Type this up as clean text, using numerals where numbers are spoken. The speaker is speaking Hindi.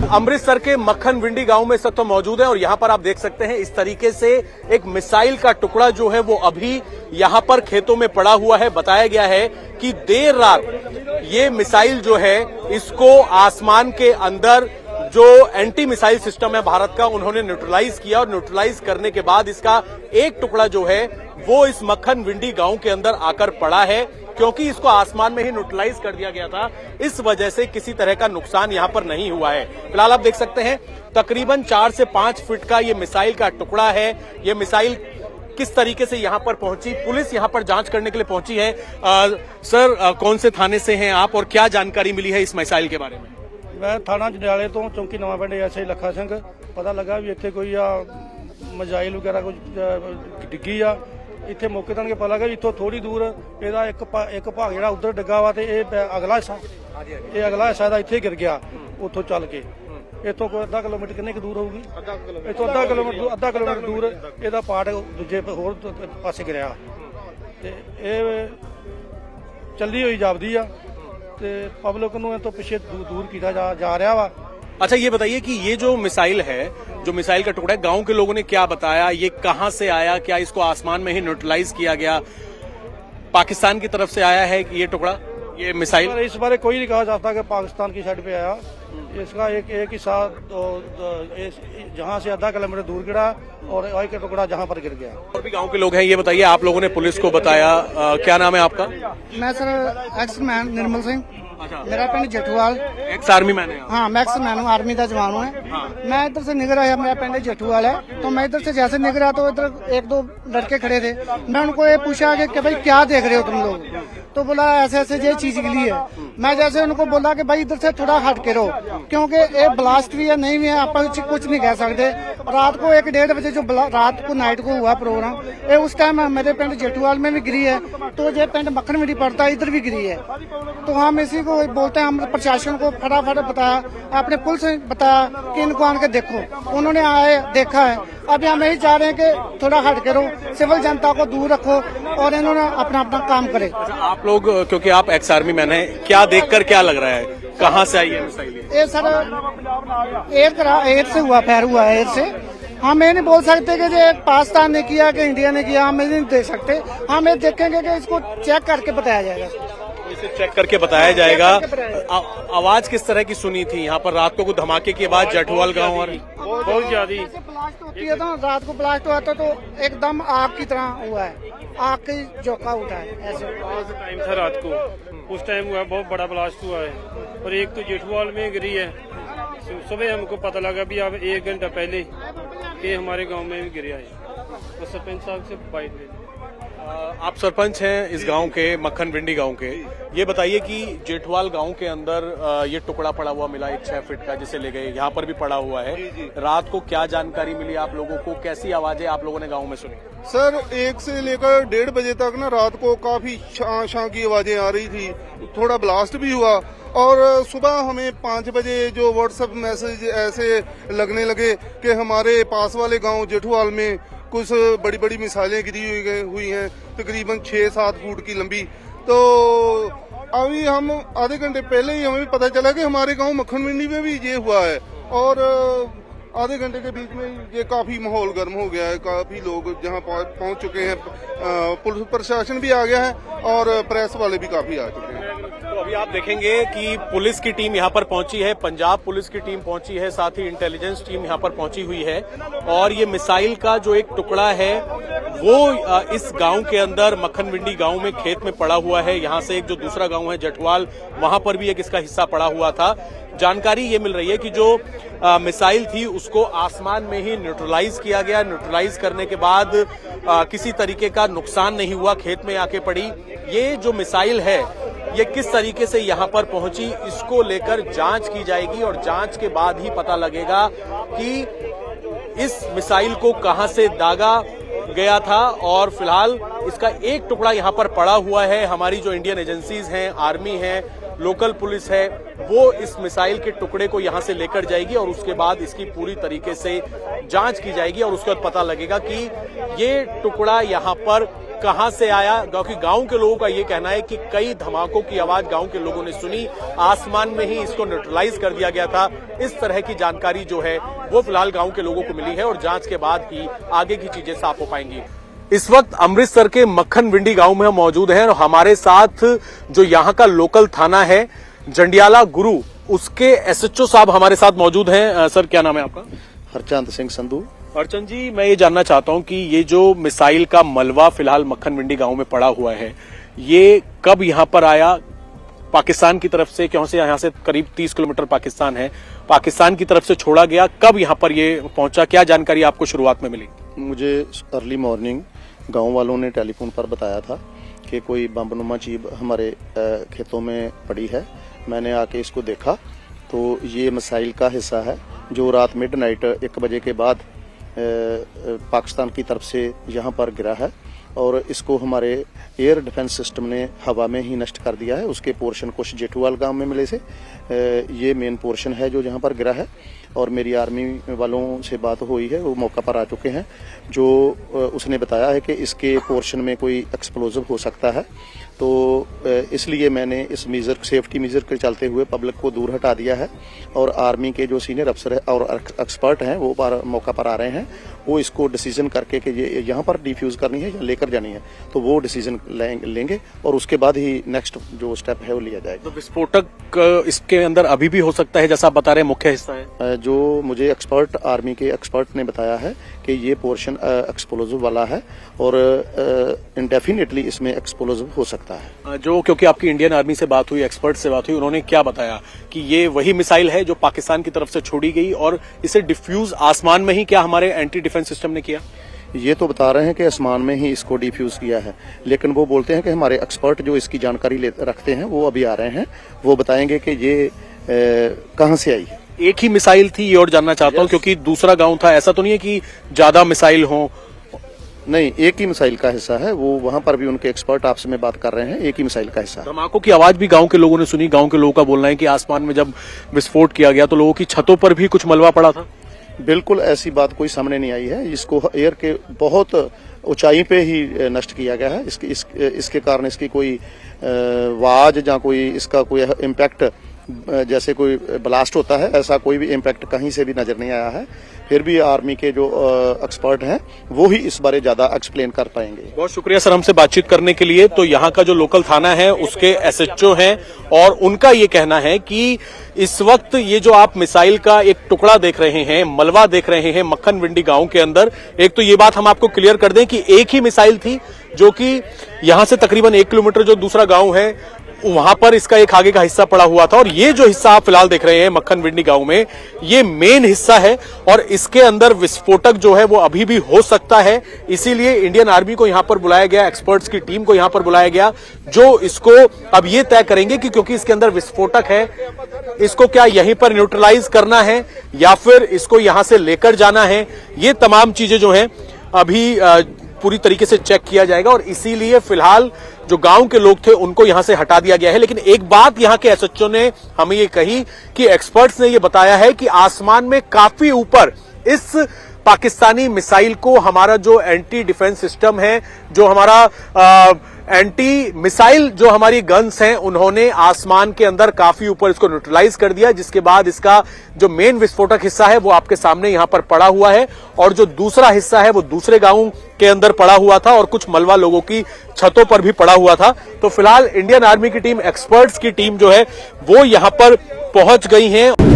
अमृतसर के मक्खन विंडी गांव में इस वक्त तो मौजूद है और यहां पर आप देख सकते हैं इस तरीके से एक मिसाइल का टुकड़ा जो है वो अभी यहां पर खेतों में पड़ा हुआ है। बताया गया है कि देर रात ये मिसाइल जो है इसको आसमान के अंदर जो एंटी मिसाइल सिस्टम है भारत का उन्होंने न्यूट्रलाइज किया और न्यूट्रलाइज करने के बाद इसका एक टुकड़ा जो है वो इस मक्खन विंडी गांव के अंदर आकर पड़ा है। क्योंकि इसको आसमान में ही न्यूट्रलाइज कर दिया गया था, इस वजह से किसी तरह का नुकसान यहां पर नहीं हुआ है। फिलहाल आप देख सकते हैं तकरीबन 4 से 5 फीट का ये मिसाइल का टुकड़ा है। ये मिसाइल किस तरीके से यहां पर पहुंची, पुलिस यहां पर जांच करने के लिए पहुंची है। सर कौन से थाने से हैं आप और क्या जानकारी मिली है इस मिसाइल के बारे में? मैं थाना जंडियाले तो चौकी नवा पिंड ऐसे लखा सिंह पता लगा भी इतने कोई मिसाइल वगैरह कुछ डिग्गी आ। इतने मौके तक पता लगा इतों थोड़ी दूर ਇਹਦਾ ਇੱਕ ਭਾਗ ਜਿਹੜਾ ਉਧਰ ਡਿੱਗਾ ਵਾ ਤੇ ਇਹ ਅਗਲਾ ਹਿੱਸਾ ਦਾ ਇੱਥੇ ਗਿਰ ਗਿਆ ਉੱਥੋਂ ਚੱਲ ਕੇ। ਇੱਥੋਂ ਕੋਈ ਅੱਧਾ ਕਿਲੋਮੀਟਰ ਕਿੰਨੇ ਕੁ ਦੂਰ ਹੋਊਗੀ? ਇੱਥੋਂ ਅੱਧਾ ਕਿਲੋਮੀਟਰ ਦੂਰ ਇਹਦਾ ਪਾਰਟ ਦੂਜੇ ਹੋਰ ਪਾਸੇ ਗਿਰਿਆ ਤੇ ਇਹ ਚੱਲੀ ਹੋਈ ਜਾਪਦੀ ਆ ਤੇ ਪਬਲਿਕ ਨੂੰ ਇਹ ਤੋਂ ਪਿੱਛੇ ਦੂਰ ਕੀਤਾ ਜਾ ਰਿਹਾ ਵਾ। अच्छा ये बताइए कि ये जो मिसाइल है, जो मिसाइल का टुकड़ा है, गांव के लोगों ने क्या बताया? ये कहां से आया? क्या इसको आसमान में ही न्यूट्रलाइज किया गया? पाकिस्तान की तरफ से आया है कि ये टुकड़ा, ये मिसाइल? इस बारे कोई नहीं कहा जाता कि पाकिस्तान की साइड पे आया। इसका एक हिस्सा जहां से आधा किलोमीटर दूर गिरा और एक टुकड़ा जहां पर गिर गया। और भी गांव के लोग हैं, ये बताइए आप लोगों ने पुलिस को बताया, क्या नाम है आपका? मैं sir x man Nirmal Singh, मेरा पिंड जेठूवाल। एक्स आर्मी मैन है? हाँ मैं एक्स मैन हूँ, आर्मी का जवान हूँ। मैं इधर से निकल आया, मेरा पिंड जेठूवाल है। तो मैं इधर से जैसे निकल रहा तो इधर एक दो लड़के खड़े थे। मैं उनको ये पूछा कि भाई क्या देख रहे हो तुम लोग? तो बोला ऐसे ऐसे ये चीज गिरी है। मैं जैसे उनको बोला कि भाई इधर से थोड़ा हट के रहो क्योंकि ये ब्लास्ट भी है नहीं भी है, आप कुछ नहीं कह सकते। रात को 1-1:30 बजे जो रात को नाइट को हुआ प्रोग्राम, ये उस टाइम मेरे पिंड जेठूवाल में भी गिरी है। तो ये पिंड मक्खन विंडी पड़ता है, इधर भी गिरी है। तो हम इसी को बोलते हैं, हम प्रशासन को फटाफट बताया, अपने पुलिस ने बताया कि इनको आन के देखो। उन्होंने आए देखा है। अभी हम यही चाह रहे हैं कि थोड़ा हट के रहो, सिविल जनता को दूर रखो और इन्होंने अपना अपना काम करे। आप लोग क्योंकि आप एक्स आर्मी मैन है, क्या देखकर क्या लग रहा है, कहाँ से आई है मिसाइल? ये सर एयर से हुआ, फायर हुआ एयर से। हम ये नहीं बोल सकते कि ये पाकिस्तान ने किया कि इंडिया ने किया, हम ये नहीं दे सकते। हम ये देखेंगे कि इसको चेक करके बताया जाएगा। इसे चेक करके बताया जाएगा। आवाज किस तरह की सुनी थी यहाँ पर रात को धमाके के बाद जेठूवाल गांव? और बहुत ज्यादा ब्लास्ट होती है तो रात को ब्लास्ट हुआ था तो एकदम आग की तरह हुआ है, आग की झोंका उठा है। ऐसे टाइम था रात को, उस टाइम हुआ बहुत बड़ा ब्लास्ट हुआ है। और एक तो जेठूवाल में गिरी है। सुबह हमको पता लगा भी अब 1 घंटा पहले कि हमारे गांव में भी गिरा है। तो सरपंच साहब से बाइट ले। आप सरपंच हैं इस गांव के, मक्खन विंडी गांव के। ये बताइए कि जेठवाल गांव के अंदर ये टुकड़ा पड़ा हुआ मिला 6 फीट का, जिसे ले गए, यहाँ पर भी पड़ा हुआ है। रात को क्या जानकारी मिली आप लोगों को? कैसी आवाजें आप लोगों ने गांव में सुनी? सर 1 से लेकर 1:30 बजे तक ना रात को काफी शां की आवाजें आ रही थी। थोड़ा ब्लास्ट भी हुआ और सुबह हमें 5 बजे जो व्हाट्सएप मैसेज ऐसे लगने लगे कि हमारे पास वाले गांव जेठूवाल में कुछ बड़ी बड़ी मिसाइलें गिरी हुई हैं, तकरीबन 6-7 फुट की लंबी। तो अभी हम आधे घंटे पहले ही हमें पता चला कि हमारे गांव मक्खन विंडी में भी ये हुआ है। और आधे घंटे के बीच में ये काफी माहौल गर्म हो गया है, काफी लोग जहां पहुंच चुके हैं। पुलिस प्रशासन भी आ गया है और प्रेस वाले भी काफी आ चुके हैं। तो अभी आप देखेंगे कि पुलिस की टीम यहाँ पर पहुंची है, पंजाब पुलिस की टीम पहुंची है, साथ ही इंटेलिजेंस टीम यहाँ पर पहुंची हुई है। और ये मिसाइल का जो एक टुकड़ा है वो इस गांव के अंदर मक्खन विंडी गांव में खेत में पड़ा हुआ है। यहाँ से एक जो दूसरा गांव है जेठवाल, वहां पर भी एक इसका हिस्सा पड़ा हुआ था। जानकारी ये मिल रही है कि जो मिसाइल थी उसको आसमान में ही न्यूट्रलाइज किया गया। न्यूट्रलाइज करने के बाद किसी तरीके का नुकसान नहीं हुआ, खेत में आके पड़ी। ये जो मिसाइल है ये किस तरीके से यहाँ पर पहुंची, इसको लेकर जांच की जाएगी और जांच के बाद ही पता लगेगा कि इस मिसाइल को कहां से दागा गया था। और फिलहाल इसका एक टुकड़ा यहाँ पर पड़ा हुआ है। हमारी जो इंडियन एजेंसीज हैं, आर्मी है, लोकल पुलिस है, वो इस मिसाइल के टुकड़े को यहां से लेकर जाएगी और उसके बाद इसकी पूरी तरीके से जांच की जाएगी और उसके बाद पता लगेगा कि ये टुकड़ा यहां पर कहां से आया, क्योंकि गांव के लोगों का ये कहना है कि कई धमाकों की आवाज गांव के लोगों ने सुनी, आसमान में ही इसको न्यूट्रलाइज कर दिया गया था। इस तरह की जानकारी जो है वो फिलहाल गांव के लोगों को मिली है और जांच के बाद ही आगे की चीजें साफ हो पाएंगी। इस वक्त अमृतसर के मक्खन विंडी गांव में हम मौजूद हैं और हमारे साथ जो यहां का लोकल थाना है जंडियाला गुरु, उसके एसएचओ साहब हमारे साथ मौजूद हैं। सर, क्या नाम है आपका? हरचंद सिंह संधू। अर्चन जी, मैं ये जानना चाहता हूं कि ये जो मिसाइल का मलबा फिलहाल मक्खन विंडी गांव में पड़ा हुआ है, ये कब यहां पर आया? पाकिस्तान की तरफ से, क्यों से यहाँ से करीब 30 किलोमीटर पाकिस्तान है, पाकिस्तान की तरफ से छोड़ा गया, कब यहाँ पर ये पहुंचा? क्या जानकारी आपको शुरुआत में मिली? मुझे अर्ली मॉर्निंग गांव वालों ने टेलीफोन पर बताया था कि कोई बमनुमा चीज हमारे खेतों में पड़ी है। मैंने आके इसको देखा तो ये मिसाइल का हिस्सा है जो रात मिडनाइट 1 बजे के बाद पाकिस्तान की तरफ से यहाँ पर गिरा है और इसको हमारे एयर डिफेंस सिस्टम ने हवा में ही नष्ट कर दिया है। उसके पोर्शन कुछ जेठूवाल गांव में मिले से ये मेन पोर्शन है जो जहाँ पर गिरा है और मेरी आर्मी वालों से बात हुई है, वो मौका पर आ चुके हैं। जो उसने बताया है कि इसके पोर्शन में कोई एक्सप्लोजिव हो सकता है, तो इसलिए मैंने इस सेफ्टी मेजर के चलते हुए पब्लिक को दूर हटा दिया है और आर्मी के जो सीनियर अफसर है और एक्सपर्ट हैं वो मौका पर आ रहे हैं। वो इसको डिसीजन करके कि ये यहाँ पर डिफ्यूज करनी है या लेकर जानी है, तो वो डिसीजन लेंगे और उसके बाद ही नेक्स्ट जो स्टेप है वो लिया जाएगा। तो विस्फोटक इसके अंदर अभी भी हो सकता है जैसा आप बता रहे हैं, मुख्य हिस्सा है? जो मुझे आर्मी के एक्सपर्ट ने बताया है कि ये पोर्शन एक्सप्लोजिव वाला है और इंडेफिनेटली इसमें एक्सप्लोजिव हो सकता है। जो, क्योंकि आपकी इंडियन आर्मी से बात हुई, एक्सपर्ट से बात हुई, उन्होंने क्या बताया कि ये वही मिसाइल है जो पाकिस्तान की तरफ से छोड़ी गई और इसे डिफ्यूज आसमान में ही क्या हमारे एंटी डिफेंस सिस्टम ने किया? ये तो बता रहे हैं कि आसमान में ही इसको डिफ्यूज किया है, लेकिन वो बोलते हैं कि हमारे एक्सपर्ट जो इसकी जानकारी रखते हैं वो अभी आ रहे हैं, वो बताएंगे कि ये कहां से आई है। एक ही मिसाइल थी ये और जानना चाहता हूं, क्योंकि दूसरा गांव था, ऐसा तो नहीं है कि ज्यादा मिसाइल हो? नहीं, एक ही मिसाइल का हिस्सा है। वो वहां पर भी उनके एक्सपर्ट आपसे में बात कर रहे हैं, एक ही मिसाइल का हिस्सा है। धमाकों की आवाज भी गांव के लोगों ने सुनी। गांव के लोगों का बोलना है कि आसमान में जब विस्फोट किया गया तो लोगों की छतों पर भी कुछ मलबा पड़ा था। बिल्कुल ऐसी बात कोई सामने नहीं आई है। इसको एयर के बहुत ऊंचाई पे ही नष्ट किया गया है। इसके कारण इसकी कोई आवाज या कोई इसका कोई इम्पैक्ट जैसे कोई ब्लास्ट होता है, ऐसा कोई भी इम्पैक्ट कहीं से भी नजर नहीं आया है। फिर भी आर्मी के जो एक्सपर्ट हैं वो ही इस बारे ज्यादा एक्सप्लेन कर पाएंगे। बहुत शुक्रिया सर हमसे बातचीत करने के लिए। तो यहाँ का जो लोकल थाना है उसके एसएचओ हैं और उनका ये कहना है कि इस वक्त ये जो आप मिसाइल का एक टुकड़ा देख रहे हैं, मलबा देख रहे हैं मक्खन विंडी गांव के अंदर, एक तो ये बात हम आपको क्लियर कर दें कि एक ही मिसाइल थी जो कि यहां से तकरीबन 1 किलोमीटर जो दूसरा गांव है वहां पर इसका एक आगे का हिस्सा पड़ा हुआ था और ये जो हिस्सा आप फिलहाल देख रहे हैं मक्खन विंडी गांव में, ये मेन हिस्सा है और इसके अंदर विस्फोटक जो है वो अभी भी हो सकता है। इसीलिए इंडियन आर्मी को यहां पर बुलाया गया, एक्सपर्ट्स की टीम को यहां पर बुलाया गया जो इसको अब ये तय करेंगे कि क्योंकि इसके अंदर विस्फोटक है, इसको क्या यहीं पर न्यूट्रलाइज करना है या फिर इसको यहां से लेकर जाना है। ये तमाम चीजें जो हैं अभी पूरी तरीके से चेक किया जाएगा और इसीलिए फिलहाल जो गांव के लोग थे उनको यहां से हटा दिया गया है। लेकिन एक बात यहां के एसएचओ ने हमें ये कही कि एक्सपर्ट्स ने ये बताया है कि आसमान में काफी ऊपर इस पाकिस्तानी मिसाइल को हमारा जो एंटी डिफेंस सिस्टम है, जो हमारा एंटी मिसाइल जो हमारी गन्स हैं, उन्होंने आसमान के अंदर काफी ऊपर इसको न्यूट्रलाइज कर दिया, जिसके बाद इसका जो मेन विस्फोटक हिस्सा है वो आपके सामने यहां पर पड़ा हुआ है और जो दूसरा हिस्सा है वो दूसरे गांव के अंदर पड़ा हुआ था और कुछ मलबा लोगों की छतों पर भी पड़ा हुआ था। तो फिलहाल इंडियन आर्मी की टीम, एक्सपर्ट्स की टीम जो है वो यहां पर पहुंच गई है।